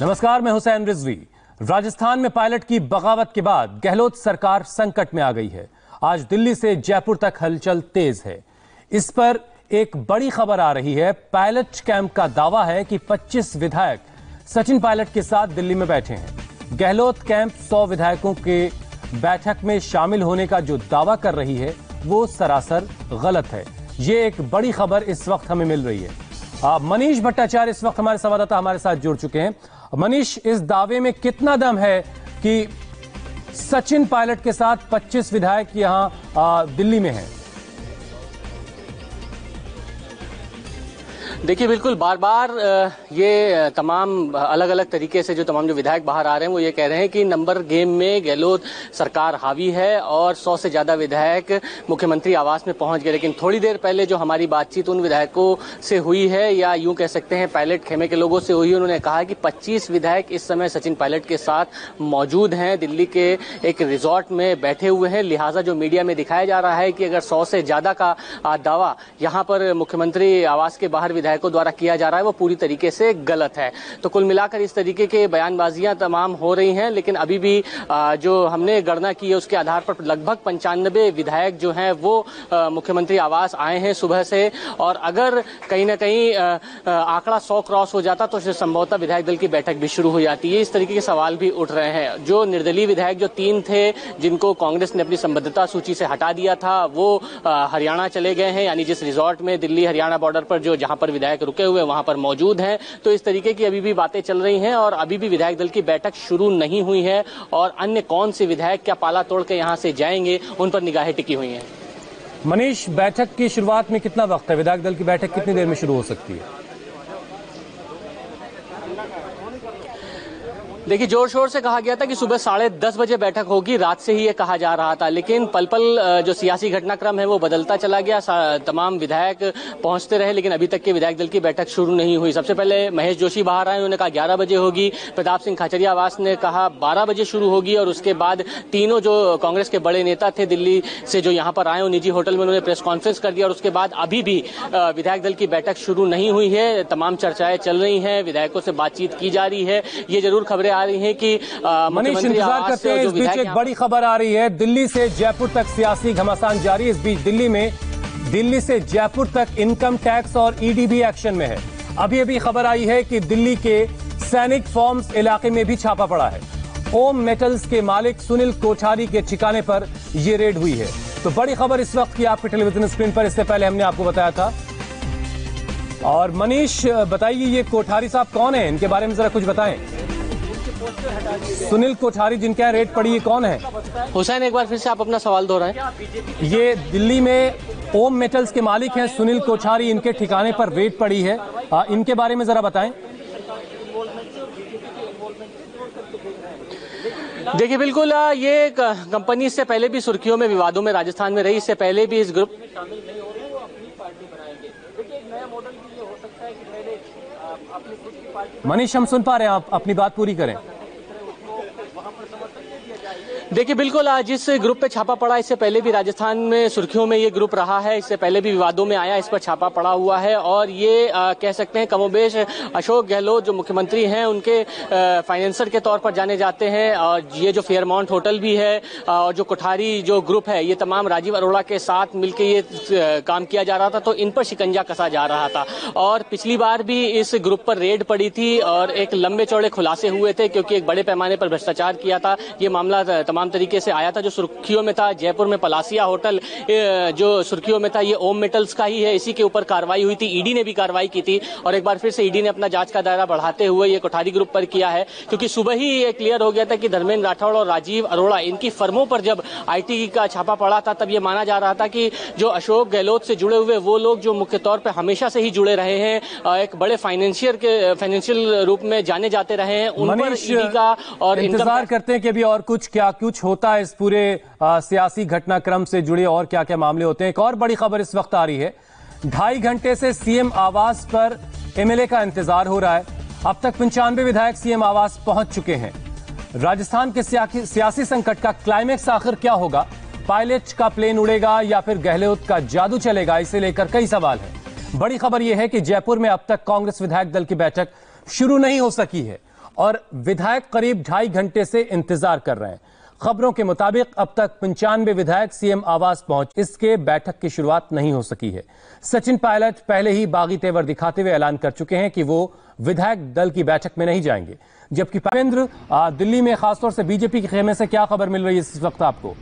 नमस्कार, मैं हुसैन रिजवी। राजस्थान में पायलट की बगावत के बाद गहलोत सरकार संकट में आ गई है। आज दिल्ली से जयपुर तक हलचल तेज है। इस पर एक बड़ी खबर आ रही है। पायलट कैंप का दावा है कि 25 विधायक सचिन पायलट के साथ दिल्ली में बैठे हैं। गहलोत कैंप 100 विधायकों के बैठक में शामिल होने का जो दावा कर रही है वो सरासर गलत है। ये एक बड़ी खबर इस वक्त हमें मिल रही है। मनीष भट्टाचार्य इस वक्त हमारे संवाददाता हमारे साथ जुड़ चुके हैं। मनीष, इस दावे में कितना दम है कि सचिन पायलट के साथ 25 विधायक यहां दिल्ली में हैं? देखिए, बिल्कुल बार बार ये तमाम अलग अलग तरीके से जो विधायक बाहर आ रहे हैं वो ये कह रहे हैं कि नंबर गेम में गहलोत सरकार हावी है और 100 से ज्यादा विधायक मुख्यमंत्री आवास में पहुंच गए। लेकिन थोड़ी देर पहले जो हमारी बातचीत उन विधायकों से हुई है, या यूं कह सकते हैं पायलट खेमे के लोगों से हुई है, उन्होंने कहा कि 25 विधायक इस समय सचिन पायलट के साथ मौजूद हैं, दिल्ली के एक रिजॉर्ट में बैठे हुए हैं। लिहाजा जो मीडिया में दिखाया जा रहा है कि अगर 100 से ज्यादा का दावा यहाँ पर मुख्यमंत्री आवास के बाहर विधायकों द्वारा किया जा रहा है वो पूरी तरीके से गलत है। तो कुल मिलाकर इस तरीके के बयानबाजियां तमाम हो रही हैं, लेकिन अभी भी जो हमने गणना की है उसके आधार पर लगभग 95 विधायक जो हैं वो मुख्यमंत्री आवास आए हैं सुबह से। और अगर कहीं ना कहीं आंकड़ा 100 क्रॉस हो जाता तो संभवतः विधायक दल की बैठक भी शुरू हो जाती है। इस तरीके के सवाल भी उठ रहे हैं। जो निर्दलीय विधायक जो 3 थे जिनको कांग्रेस ने अपनी संबद्धता सूची से हटा दिया था वो हरियाणा चले गए हैं, यानी जिस रिजॉर्ट में दिल्ली हरियाणा बॉर्डर पर जहां पर विधायक रुके हुए वहां पर मौजूद हैं। तो इस तरीके की अभी भी बातें चल रही हैं और अभी भी विधायक दल की बैठक शुरू नहीं हुई है और अन्य कौन से विधायक क्या पाला तोड़ के यहां से जाएंगे उन पर निगाहें टिकी हुई हैं। मनीष, बैठक की शुरुआत में कितना वक्त है? विधायक दल की बैठक कितनी देर में शुरू हो सकती है? देखिए, जोर शोर से कहा गया था कि सुबह 10:30 बजे बैठक होगी। रात से ही ये कहा जा रहा था, लेकिन पल पल जो सियासी घटनाक्रम है वो बदलता चला गया। तमाम विधायक पहुंचते रहे, लेकिन अभी तक के विधायक दल की बैठक शुरू नहीं हुई। सबसे पहले महेश जोशी बाहर आए, उन्होंने कहा 11 बजे होगी। प्रताप सिंह खाचरियावास ने कहा 12 बजे शुरू होगी। और उसके बाद तीनों जो कांग्रेस के बड़े नेता थे दिल्ली से जो यहाँ पर आए, निजी होटल में उन्होंने प्रेस कॉन्फ्रेंस कर दिया। और उसके बाद अभी भी विधायक दल की बैठक शुरू नहीं हुई है। तमाम चर्चाएं चल रही हैं, विधायकों से बातचीत की जा रही है। ये जरूर खबरें आ रही है कि मनीष, इंतजार करते हैं। इस बीच एक बड़ी खबर आ रही है। दिल्ली से जयपुर तक सियासी घमासान जारी। इस बीच दिल्ली से जयपुर तक इनकम टैक्स और ईडी भी एक्शन में है। अभी खबर आई है कि दिल्ली के सैनिक फॉर्म्स इलाके में भी छापा पड़ा है। ओम मेटल्स के मालिक सुनील कोठारी के ठिकाने पर यह रेड हुई है। तो बड़ी खबर इस वक्त की आपके टेलीविजन स्क्रीन पर, इससे पहले हमने आपको बताया था। और मनीष, बताइए ये कोठारी साहब कौन है? इनके बारे में जरा कुछ बताएं। सुनील कोठारी जिनके यहाँ रेड पड़ी है, कौन है? हुसैन, एक बार फिर से आप अपना सवाल दोहराएं। ये दिल्ली में ओम मेटल्स के मालिक हैं सुनील कोठारी, इनके ठिकाने पर रेड पड़ी है। इनके बारे में जरा बताएं। देखिए, बिल्कुल ये कंपनी इससे पहले भी सुर्खियों में, विवादों में राजस्थान में रही। इससे पहले भी इस ग्रुप शामिल नहीं हो रहे हैं, वो अपनी पार्टी बनाएंगे। देखिए, एक नया मॉडल भी ये हो सकता है कि पहले अपनी खुद की पार्टी। मनीष, हम सुन पा रहे हैं, आप अपनी बात पूरी करें। देखिए, बिल्कुल आज इस ग्रुप पे छापा पड़ा। इससे पहले भी राजस्थान में सुर्खियों में ये ग्रुप रहा है, इससे पहले भी विवादों में आया, इस पर छापा पड़ा हुआ है। और ये कह सकते हैं कमोबेश अशोक गहलोत जो मुख्यमंत्री हैं उनके फाइनेंसर के तौर पर जाने जाते हैं। और ये जो फेयरमाउंट होटल भी है और जो कोठारी जो ग्रुप है, ये तमाम राजीव अरोड़ा के साथ मिलकर ये काम किया जा रहा था। तो इन पर शिकंजा कसा जा रहा था। और पिछली बार भी इस ग्रुप पर रेड पड़ी थी और एक लंबे चौड़े खुलासे हुए थे, क्योंकि एक बड़े पैमाने पर भ्रष्टाचार किया था। ये मामला तमाम तरीके से आया था। जो सुर्खियों में था जयपुर में पलासिया होटल, जो सुर्खियों में था ये ओम मेटल्स का ही है। इसी के ऊपर कार्रवाई हुई थी, ईडी ने भी कार्रवाई की थी। और एक बार फिर से ईडी ने अपना जांच का दायरा बढ़ाते हुए ये कोठारी ग्रुप पर किया है, क्योंकि सुबह ही ये क्लियर हो गया था कि धर्मेंद्र राठौड़ और राजीव अरोड़ा इनकी फर्मों पर जब आईटी का छापा पड़ा था तब ये माना जा रहा था कि जो अशोक गहलोत से जुड़े हुए वो लोग जो मुख्य तौर पर हमेशा से ही जुड़े रहे हैं, एक बड़े फाइनेंशियल रूप में जाने जाते रहे हैं, उन पर ईडी का और इंतजार करते हैं कि अभी और कुछ होता है इस पूरे सियासी घटनाक्रम से जुड़े और क्या क्या मामले होते हैं। एक और बड़ी खबर इस वक्त आ रही है। 2.5 घंटे से सीएम आवास पर एमएलए का इंतजार हो रहा है। अब तक 95 विधायक सीएम आवास पहुंच चुके हैं। राजस्थान के सियासी संकट का क्लाइमेक्स आखिर क्या होगा? पायलट का प्लेन उड़ेगा या फिर गहलोत का जादू चलेगा? इसे लेकर कई सवाल हैं। बड़ी खबर यह है कि जयपुर में अब तक कांग्रेस विधायक दल की बैठक शुरू नहीं हो सकी है और विधायक करीब 2.5 घंटे से इंतजार कर रहे हैं। खबरों के मुताबिक अब तक 95 विधायक सीएम आवास पहुंच इसके बैठक की शुरुआत नहीं हो सकी है। सचिन पायलट पहले ही बागी तेवर दिखाते हुए ऐलान कर चुके हैं कि वो विधायक दल की बैठक में नहीं जाएंगे। जबकि पेंद्र, दिल्ली में खासतौर से बीजेपी के खेमे से क्या खबर मिल रही है इस वक्त आपको?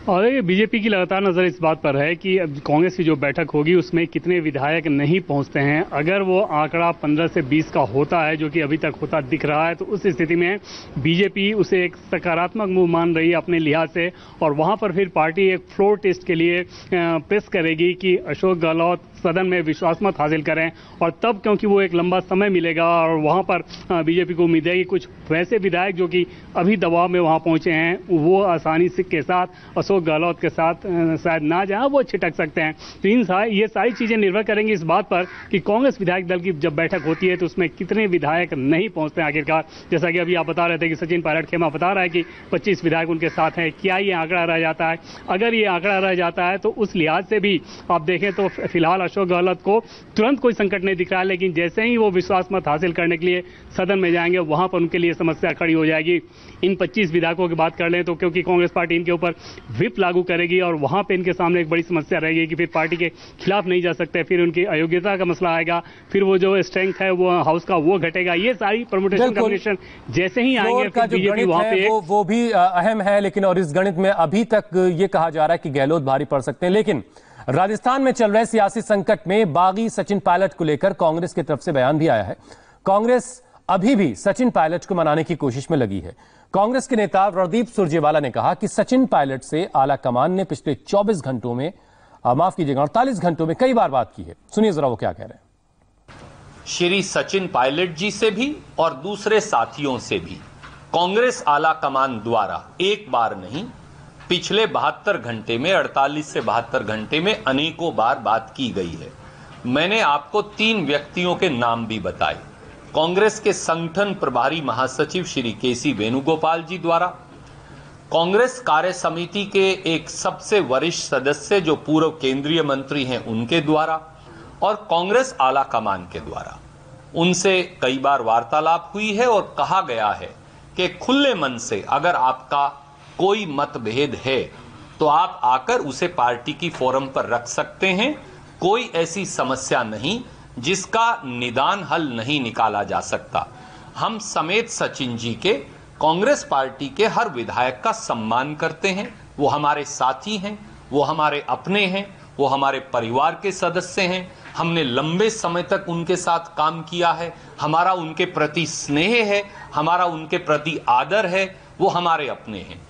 और ये बीजेपी की लगातार नजर इस बात पर है कि अब कांग्रेस की जो बैठक होगी उसमें कितने विधायक नहीं पहुंचते हैं। अगर वो आंकड़ा 15 से 20 का होता है, जो कि अभी तक होता दिख रहा है, तो उस स्थिति में बीजेपी उसे एक सकारात्मक मूव मान रही है अपने लिहाज से, और वहां पर फिर पार्टी एक फ्लोर टेस्ट के लिए प्रेस करेगी कि अशोक गहलोत सदन में विश्वास मत हासिल करें। और तब क्योंकि वो एक लंबा समय मिलेगा और वहां पर बीजेपी को उम्मीद है कि कुछ वैसे विधायक जो कि अभी दबाव में वहां पहुंचे हैं वो आसानी से के साथ अशोक गहलोत के साथ शायद ना जाए, वो छिटक सकते हैं। तो ये सारी चीजें निर्भर करेंगी इस बात पर कि कांग्रेस विधायक दल की जब बैठक होती है तो उसमें कितने विधायक नहीं पहुंचते हैं आखिरकार। जैसा कि अभी आप बता रहे थे कि सचिन पायलट खेमा बता रहा है कि 25 विधायक उनके साथ हैं। क्या ये आंकड़ा रह जाता है? अगर ये आंकड़ा रह जाता है तो उस लिहाज से भी आप देखें तो फिलहाल अशोक गहलोत को तुरंत कोई संकट नहीं दिख रहा है, लेकिन जैसे ही वो विश्वास मत हासिल करने के लिए सदन में जाएंगे वहां पर उनके लिए समस्या खड़ी हो जाएगी। इन 25 विधायकों की बात कर लें तो क्योंकि कांग्रेस पार्टी इनके ऊपर व्हिप लागू करेगी और वहां पे इनके सामने एक बड़ी समस्या रहेगी कि फिर पार्टी के खिलाफ नहीं जा सकते, फिर उनकी अयोग्यता का मसला आएगा, फिर वो जो स्ट्रेंथ है वो हाउस का वो घटेगा। ये सारी परमुटेशन कॉम्बिनेशन जैसे ही आएंगे फिर बीजेपी वहां पे वो भी अहम है। लेकिन और इस गणित में अभी तक ये कहा जा रहा है कि गहलोत भारी पड़ सकते हैं। लेकिन राजस्थान में चल रहे सियासी संकट में बागी सचिन पायलट को लेकर कांग्रेस की तरफ से बयान भी आया है। कांग्रेस अभी भी सचिन पायलट को मनाने की कोशिश में लगी है। कांग्रेस के नेता रणदीप सुरजेवाला ने कहा कि सचिन पायलट से आला कमान ने पिछले 24 घंटों में माफ कीजिएगा 48 घंटों में कई बार बात की है। सुनिए जरा वो क्या कह रहे हैं। श्री सचिन पायलट जी से भी और दूसरे साथियों से भी कांग्रेस आला कमान द्वारा एक बार नहीं, पिछले 72 घंटे में 48 से 72 घंटे में अनेकों बार बात की गई है। मैंने आपको 3 व्यक्तियों के नाम भी बताए। कांग्रेस के संगठन प्रभारी महासचिव श्री केसी वेणुगोपाल जी द्वारा, कांग्रेस कार्य समिति के एक सबसे वरिष्ठ सदस्य जो पूर्व केंद्रीय मंत्री हैं उनके द्वारा, और कांग्रेस आला कमान के द्वारा। उनसे कई बार वार्तालाप हुई है और कहा गया है कि खुले मन से अगर आपका कोई मतभेद है तो आप आकर उसे पार्टी की फोरम पर रख सकते हैं। कोई ऐसी समस्या नहीं जिसका निदान हल नहीं निकाला जा सकता। हम समेत सचिन जी के कांग्रेस पार्टी के हर विधायक का सम्मान करते हैं। वो हमारे साथी हैं, वो हमारे अपने हैं, वो हमारे परिवार के सदस्य हैं। हमने लंबे समय तक उनके साथ काम किया है। हमारा उनके प्रति स्नेह है, हमारा उनके प्रति आदर है। वो हमारे अपने हैं।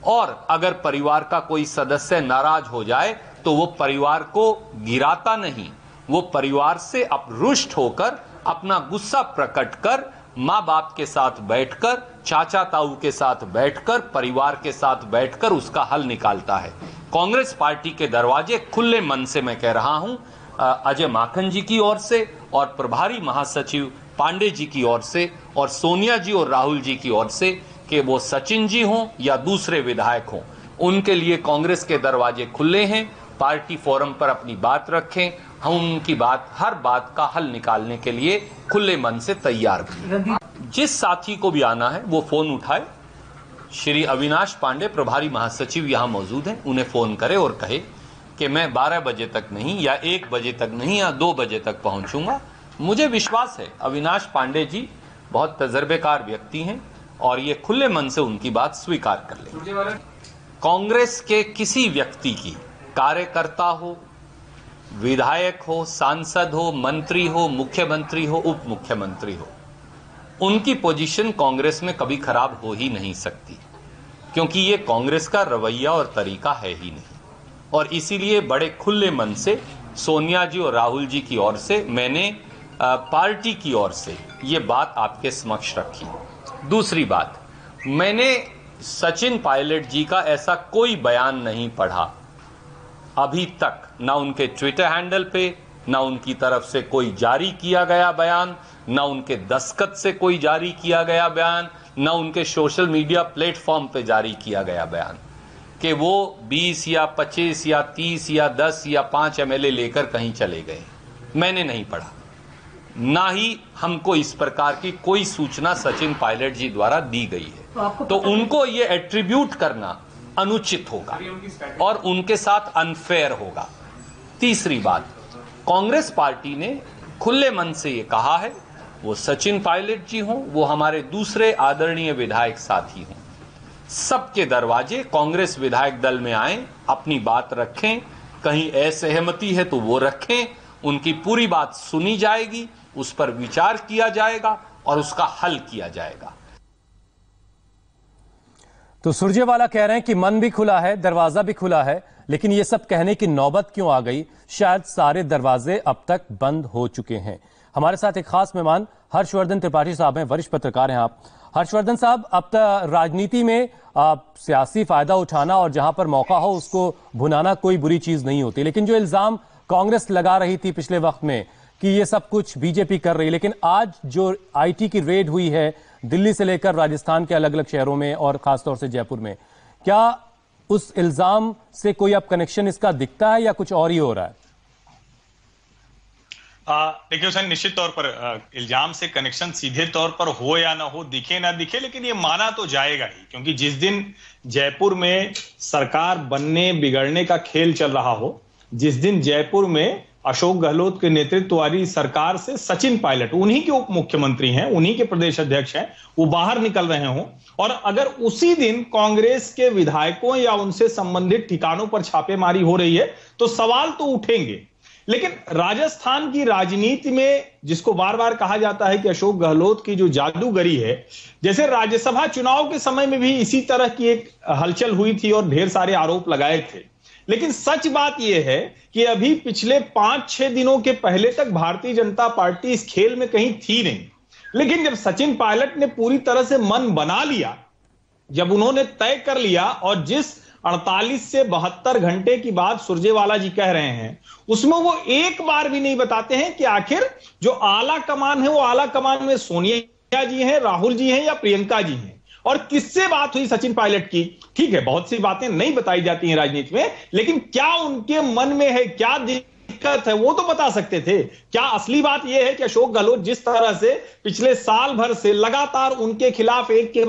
और अगर परिवार का कोई सदस्य नाराज हो जाए तो वो परिवार को गिराता नहीं, वो परिवार से रुष्ट होकर अपना गुस्सा प्रकट कर माँ बाप के साथ बैठकर, चाचा ताऊ के साथ बैठकर, परिवार के साथ बैठकर उसका हल निकालता है। कांग्रेस पार्टी के दरवाजे खुले मन से मैं कह रहा हूं अजय माखन जी की ओर से और प्रभारी महासचिव पांडे जी की ओर से और सोनिया जी और राहुल जी की ओर से कि वो सचिन जी हों या दूसरे विधायक हों, उनके लिए कांग्रेस के दरवाजे खुले हैं। पार्टी फोरम पर अपनी बात रखें। हम उनकी हर बात का हल निकालने के लिए खुले मन से तैयार हैं। जिस साथी को भी आना है वो फोन उठाए। श्री अविनाश पांडे प्रभारी महासचिव यहां मौजूद हैं, उन्हें फोन करे और कहे कि मैं 12 बजे तक नहीं या 1 बजे तक नहीं या 2 बजे तक पहुंचूंगा। मुझे विश्वास है अविनाश पांडे जी बहुत तजर्बेकार व्यक्ति हैं और ये खुले मन से उनकी बात स्वीकार कर लेंगे। कांग्रेस के किसी व्यक्ति की, कार्यकर्ता हो, विधायक हो, सांसद हो, मंत्री हो, मुख्यमंत्री हो, उप मुख्यमंत्री हो, उनकी पोजीशन कांग्रेस में कभी खराब हो ही नहीं सकती, क्योंकि ये कांग्रेस का रवैया और तरीका है ही नहीं। और इसीलिए बड़े खुले मन से सोनिया जी और राहुल जी की ओर से मैंने पार्टी की ओर से ये बात आपके समक्ष रखी। दूसरी बात, मैंने सचिन पायलट जी का ऐसा कोई बयान नहीं पढ़ा अभी तक, ना उनके ट्विटर हैंडल पे, ना उनकी तरफ से कोई जारी किया गया बयान, ना उनके दस्तखत से कोई जारी किया गया बयान, ना उनके सोशल मीडिया प्लेटफॉर्म पे जारी किया गया बयान कि वो 20 या 25 या 30 या 10 या 5 एमएलए लेकर कहीं चले गए। मैंने नहीं पढ़ा। ना ही हमको इस प्रकार की कोई सूचना सचिन पायलट जी द्वारा दी गई है। तो उनको ये एट्रीब्यूट करना अनुचित होगा और उनके साथ अनफेयर होगा। तीसरी बात, कांग्रेस पार्टी ने खुले मन से ये कहा है, वो सचिन पायलट जी हों, वो हमारे दूसरे आदरणीय विधायक साथी हों, सबके दरवाजे कांग्रेस विधायक दल में आए, अपनी बात रखें, कहीं असहमति है तो वो रखें, उनकी पूरी बात सुनी जाएगी, उस पर विचार किया जाएगा और उसका हल किया जाएगा। तो सुरजेवाला कह रहे हैं कि मन भी खुला है, दरवाजा भी खुला है, लेकिन ये सब कहने की नौबत क्यों आ गई? शायद सारे दरवाजे अब तक बंद हो चुके हैं। हमारे साथ एक खास मेहमान हर्षवर्धन त्रिपाठी साहब हैं, वरिष्ठ पत्रकार हैं आप। हर्षवर्धन साहब, अब तक राजनीति में सियासी फायदा उठाना और जहां पर मौका हो उसको भुनाना कोई बुरी चीज नहीं होती, लेकिन जो इल्जाम कांग्रेस लगा रही थी पिछले वक्त में कि ये सब कुछ बीजेपी कर रही है, लेकिन आज जो आईटी की रेड हुई है दिल्ली से लेकर राजस्थान के अलग अलग शहरों में और खासतौर से जयपुर में, क्या उस इल्जाम से कोई अब कनेक्शन इसका दिखता है या कुछ और ही हो रहा है? देखिए हुसैन, निश्चित तौर पर इल्जाम से कनेक्शन सीधे तौर पर हो या ना हो, दिखे ना दिखे, लेकिन ये माना तो जाएगा ही, क्योंकि जिस दिन जयपुर में सरकार बनने बिगड़ने का खेल चल रहा हो, जिस दिन जयपुर में अशोक गहलोत के नेतृत्व वाली सरकार से सचिन पायलट, उन्हीं के उप मुख्यमंत्री हैं, उन्हीं के प्रदेश अध्यक्ष हैं, वो बाहर निकल रहे हों, और अगर उसी दिन कांग्रेस के विधायकों या उनसे संबंधित ठिकानों पर छापेमारी हो रही है तो सवाल तो उठेंगे। लेकिन राजस्थान की राजनीति में जिसको बार बार कहा जाता है कि अशोक गहलोत की जो जादूगरी है, जैसे राज्यसभा चुनाव के समय में भी इसी तरह की एक हलचल हुई थी और ढेर सारे आरोप लगाए थे, लेकिन सच बात यह है कि अभी पिछले 5-6 दिनों के पहले तक भारतीय जनता पार्टी इस खेल में कहीं थी नहीं। लेकिन जब सचिन पायलट ने पूरी तरह से मन बना लिया, जब उन्होंने तय कर लिया, और जिस 48 से 72 घंटे की बात सुरजेवाला जी कह रहे हैं, उसमें वो एक बार भी नहीं बताते हैं कि आखिर जो आला कमान है वो आला कमान में सोनिया जी हैं, राहुल जी हैं या प्रियंका जी हैं, और किससे बात हुई सचिन पायलट की। ठीक है, बहुत सी बातें नहीं बताई जाती हैं राजनीति में, लेकिन क्या उनके मन में है, क्या दिक्कत है, वो तो बता सकते थे। क्या असली बात यह है कि अशोक गहलोत जिस तरह से पिछले साल भर से लगातार उनके खिलाफ एक के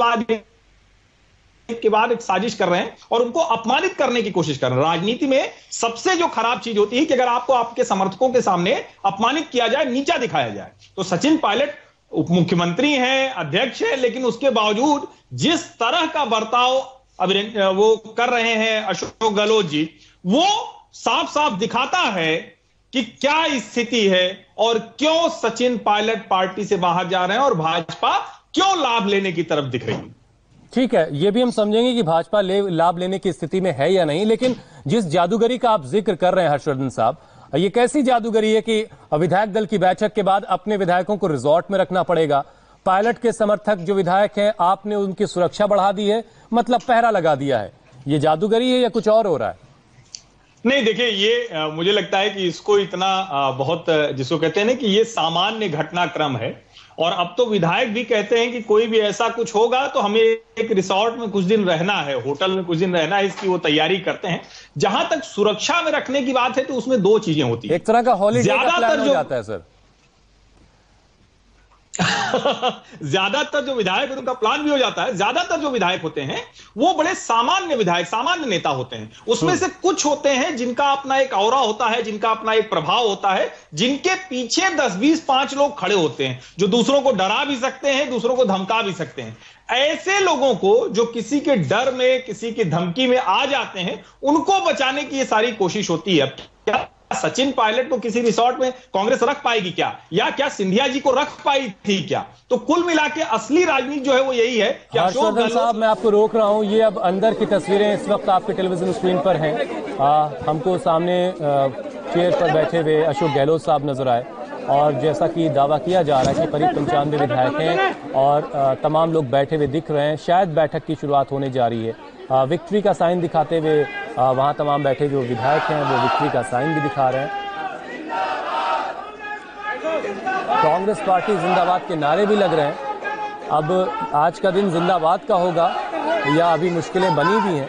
बाद एक साजिश कर रहे हैं और उनको अपमानित करने की कोशिश कर रहे हैं। राजनीति में सबसे जो खराब चीज होती है कि अगर आपको आपके समर्थकों के सामने अपमानित किया जाए, नीचा दिखाया जाए। तो सचिन पायलट उप मुख्यमंत्री हैं, अध्यक्ष है, लेकिन उसके बावजूद जिस तरह का बर्ताव वो कर रहे हैं अशोक गहलोत जी, वो साफ साफ दिखाता है कि क्या स्थिति है और क्यों सचिन पायलट पार्टी से बाहर जा रहे हैं और भाजपा क्यों लाभ लेने की तरफ दिख रही है। ठीक है, ये भी हम समझेंगे कि भाजपा लाभ लेने की स्थिति में है या नहीं, लेकिन जिस जादूगरी का आप जिक्र कर रहे हैं हर्षवर्धन साहब, ये कैसी जादूगरी है कि विधायक दल की बैठक के बाद अपने विधायकों को रिजॉर्ट में रखना पड़ेगा? पायलट के समर्थक जो विधायक हैं, आपने उनकी सुरक्षा बढ़ा दी है, मतलब पहरा लगा दिया है। ये जादूगरी है या कुछ और हो रहा है? नहीं, देखिए, ये मुझे लगता है कि इसको इतना बहुत, जिसको कहते हैं ना कि ये सामान्य घटनाक्रम है, और अब तो विधायक भी कहते हैं कि कोई भी ऐसा कुछ होगा तो हमें एक रिसोर्ट में कुछ दिन रहना है, होटल में कुछ दिन रहना है, इसकी वो तैयारी करते हैं। जहां तक सुरक्षा में रखने की बात है तो उसमें दो चीजें होती है, एक तरह का हॉलीडे का प्लान हो जाता है सर। ज्यादातर जो विधायक है उनका प्लान भी हो जाता है। ज्यादातर जो विधायक होते हैं वो बड़े सामान्य विधायक, सामान्य नेता होते हैं। उसमें से कुछ होते हैं जिनका अपना एक ऑरा होता है, जिनका अपना एक प्रभाव होता है, जिनके पीछे 10-20-5 लोग खड़े होते हैं, जो दूसरों को डरा भी सकते हैं, दूसरों को धमका भी सकते हैं। ऐसे लोगों को जो किसी के डर में, किसी की धमकी में आ जाते हैं, उनको बचाने की ये सारी कोशिश होती है। क्या सचिन पायलट को किसी रिसोर्ट में कांग्रेस रख पाएगी क्या, या क्या सिंधिया जी को रख पाई थी क्या? तो कुल मिला के असली राजनीति जो है वो यही है कि अशोक गहलोत साहब, मैं आपको रोक रहा हूं, ये अब अंदर की तस्वीरें इस वक्त आपके टेलीविजन स्क्रीन पर हैं। हमको सामने चेयर पर बैठे हुए अशोक गहलोत साहब नजर आए, और जैसा कि दावा किया जा रहा है कि करीब 95 विधायक हैं और तमाम लोग बैठे हुए दिख रहे हैं। शायद बैठक की शुरुआत होने जा रही है। विक्ट्री का साइन दिखाते हुए वहां तमाम बैठे जो विधायक हैं वो विक्ट्री का साइन भी दिखा रहे हैं। कांग्रेस पार्टी जिंदाबाद के नारे भी लग रहे हैं। अब आज का दिन जिंदाबाद का होगा या अभी मुश्किलें बनी भी हैं?